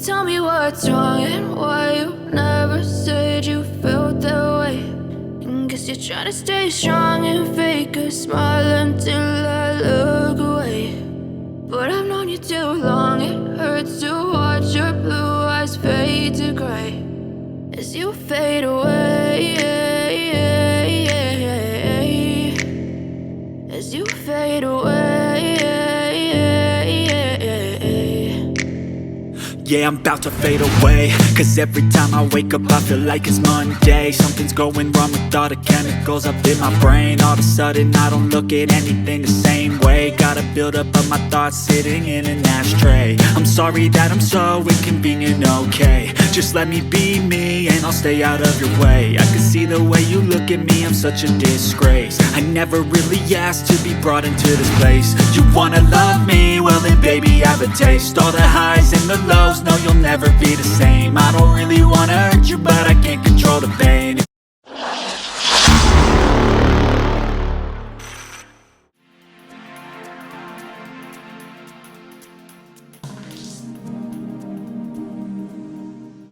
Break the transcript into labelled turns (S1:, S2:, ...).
S1: tell me what's wrong and why you never said you felt that way. And guess you're trying to stay strong and fake a smile until I look away. But I've known you too long, it hurts to watch your blue eyes fade to gray as you fade away, as you fade away.
S2: Yeah, I'm about to fade away, cause every time I wake up I feel like it's Monday. Something's going wrong with all the chemicals up in my brain. All of a sudden I don't look at anything the same way. Gotta build up of my thoughts sitting in an ashtray. I'm sorry that I'm so inconvenient, okay. Just let me be me and I'll stay out of your way. I can see the way you look at me, I'm such a disgrace. I never really asked to be brought into this place. You wanna love me? Well then baby have a taste. All the highs and the lows, no, you'll never be the same. I don't really wanna hurt you, but I can't control the pain.